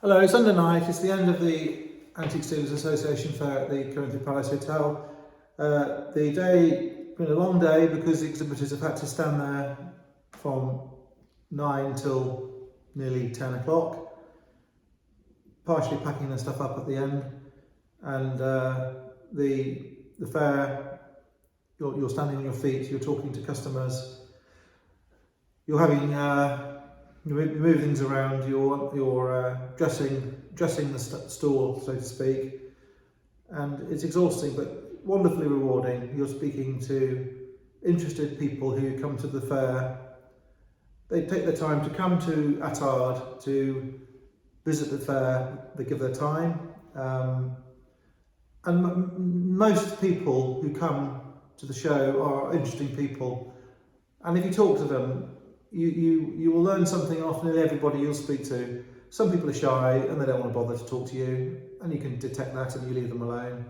Hello, it's Sunday night. It's the end of the Antiques Dealers Association fair at the Corinthian Palace Hotel. The day been a long day because the exhibitors have had to stand there from 9 till nearly 10 o'clock, partially packing their stuff up at the end. And the fair, you're standing on your feet, you're talking to customers, you're having you move things around, you're dressing the store, so to speak, and it's exhausting but wonderfully rewarding. You're speaking to interested people who come to the fair. They take their time to come to Attard to visit the fair. They give their time, and most people who come to the show are interesting people, and if you talk to them, you will learn something off nearly everybody you'll speak to. Some people are shy and they don't want to bother to talk to you, and you can detect that and you leave them alone.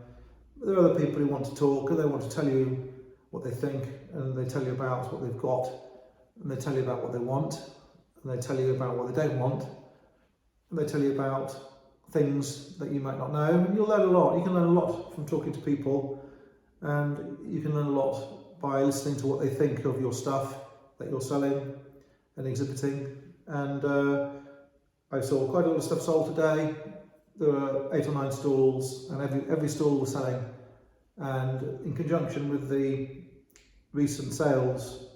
But there are other people who want to talk and they want to tell you what they think, and they tell you about what they've got, and they tell you about what they want, and they tell you about what they don't want, and they tell you about things that you might not know, and you'll learn a lot. You can learn a lot from talking to people, and you can learn a lot by listening to what they think of your stuff that you're selling and exhibiting. And I saw quite a lot of stuff sold today. There were 8 or 9 stalls, and every stall was selling. And in conjunction with the recent sales,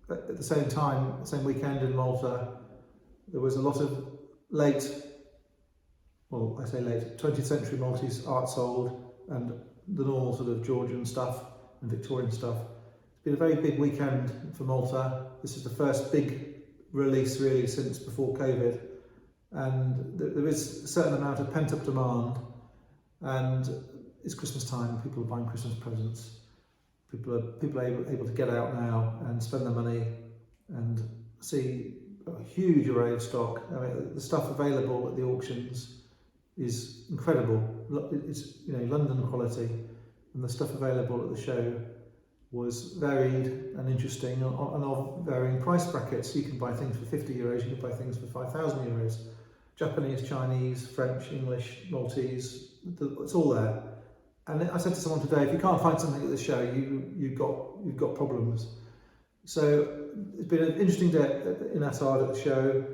at the same time, the same weekend in Malta, there was a lot of late, well, I say late, 20th century Maltese art sold, and the normal sort of Georgian stuff and Victorian stuff. It's been a very big weekend for Malta. This is the first big release really since before COVID, and there is a certain amount of pent-up demand, and it's Christmas time. People are buying Christmas presents. People are able to get out now and spend their money and see a huge array of stock. I mean, the stuff available at the auctions is incredible. It's London quality, and the stuff available at the show was varied and interesting and of varying price brackets. You can buy things for €50, you can buy things for €5,000. Japanese, Chinese, French, English, Maltese, it's all there. And I said to someone today, if you can't find something at the show, you've got problems. So it's been an interesting day in Attard at the show.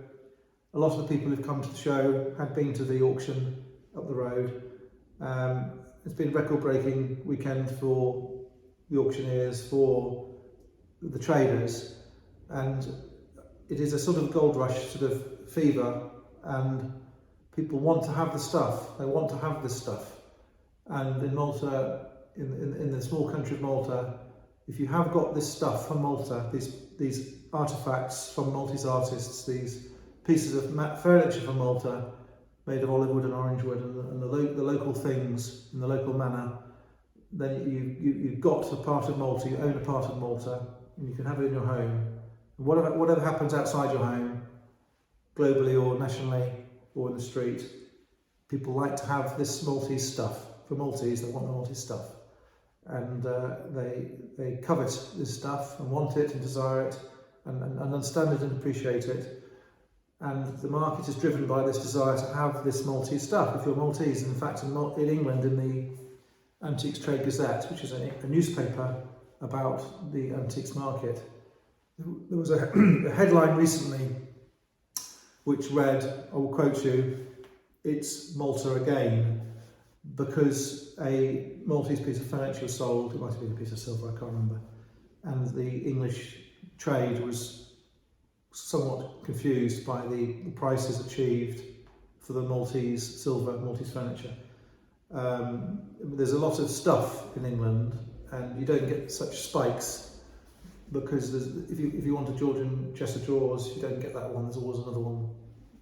A lot of the people who've come to the show had been to the auction up the road. It's been a record-breaking weekend for the auctioneers, for the traders, and it is a sort of gold rush sort of fever, and people want to have the stuff. They want to have this stuff, and in Malta, in the small country of Malta, if you have got this stuff from Malta, these artifacts from Maltese artists, these pieces of furniture from Malta made of olive wood and orange wood, and the local things in the local manner, then you've got a part of Malta, you own a part of Malta, and you can have it in your home. And whatever happens outside your home, globally or nationally or in the street, people like to have this Maltese stuff. For Maltese, they want the Maltese stuff. And they covet this stuff and want it and desire it and understand it and appreciate it. And the market is driven by this desire to have this Maltese stuff. If you're Maltese, in fact, in England, in the Antiques Trade Gazette, which is a newspaper about the antiques market, there was a headline recently which read, I will quote you, "It's Malta again," because a Maltese piece of furniture was sold. It might have been a piece of silver, I can't remember, and the English trade was somewhat confused by the prices achieved for the Maltese silver, Maltese furniture. There's a lot of stuff in England, and you don't get such spikes because if you want a Georgian chest of drawers, you don't get that one. There's always another one,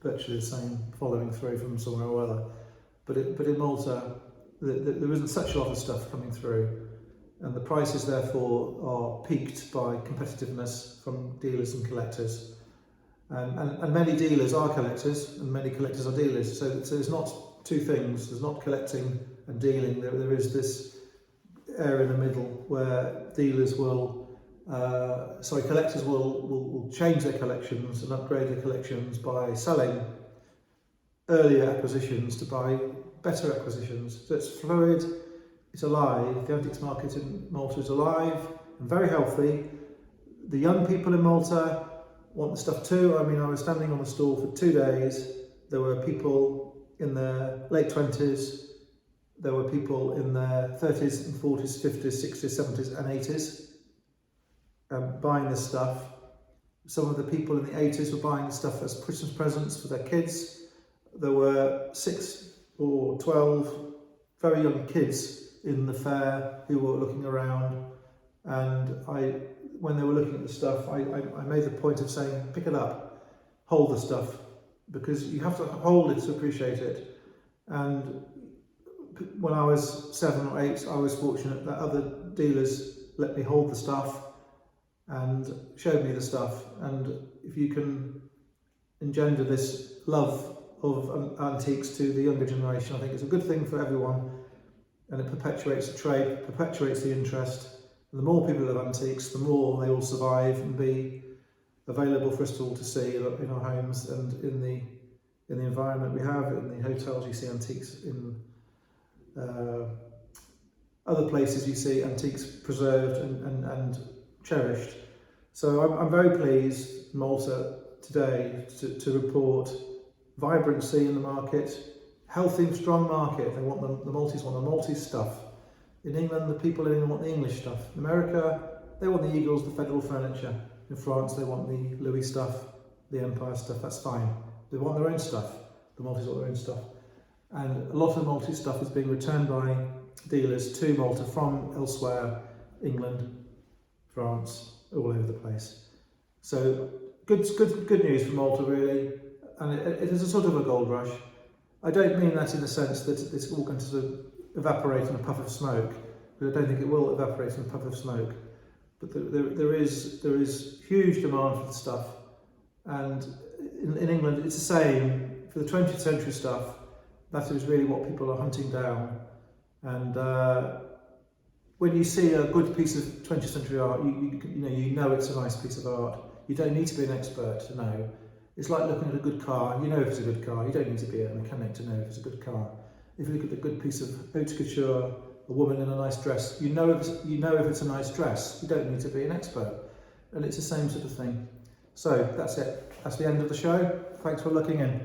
virtually the same, following through from somewhere or other. But in Malta, there isn't such a lot of stuff coming through, and the prices therefore are peaked by competitiveness from dealers and collectors. And many dealers are collectors, and many collectors are dealers. So there's not two things. There's not collecting and dealing. There is this area in the middle where collectors will change their collections and upgrade their collections by selling earlier acquisitions to buy better acquisitions. So it's fluid, it's alive. The antiques market in Malta is alive and very healthy. The young people in Malta want the stuff too. I mean, I was standing on the stall for 2 days. There were people in their late 20s, there were people in their 30s and 40s, 50s, 60s, 70s and 80s buying this stuff. Some of the people in the 80s were buying stuff as Christmas presents for their kids. There were 6 or 12 very young kids in the fair who were looking around, and when they were looking at the stuff, I made the point of saying, pick it up, hold the stuff, because you have to hold it to appreciate it. And when I was 7 or 8, I was fortunate that other dealers let me hold the stuff and showed me the stuff. And if you can engender this love of antiques to the younger generation, I think it's a good thing for everyone, and it perpetuates the trade, perpetuates the interest. And the more people have antiques, the more they will survive and be available for us all to see in our homes and in the environment we have. In the hotels you see antiques, in other places you see antiques preserved and cherished. So I'm very pleased, Malta, today to report vibrancy in the market, healthy, strong market. They want the Maltese want the Maltese stuff. In England, the people in England want the English stuff. In America, they want the Eagles, the Federal furniture. In France, they want the Louis stuff, the Empire stuff. That's fine. They want their own stuff. The Maltese want their own stuff. And a lot of Maltese stuff is being returned by dealers to Malta from elsewhere, England, France, all over the place. So good news for Malta, really. And it is a sort of a gold rush. I don't mean that in the sense that it's all going to sort of evaporate in a puff of smoke, but I don't think it will evaporate in a puff of smoke. But there is huge demand for the stuff, and in England it's the same for the 20th century stuff. That is really what people are hunting down. And when you see a good piece of 20th century art, you know it's a nice piece of art. You don't need to be an expert to know. It's like looking at a good car. You know if it's a good car. You don't need to be a mechanic to know if it's a good car. If you look at the good piece of haute couture, a woman in a nice dress, you know if it's a nice dress. You don't need to be an expert. And it's the same sort of thing. So that's it. That's the end of the show. Thanks for looking in.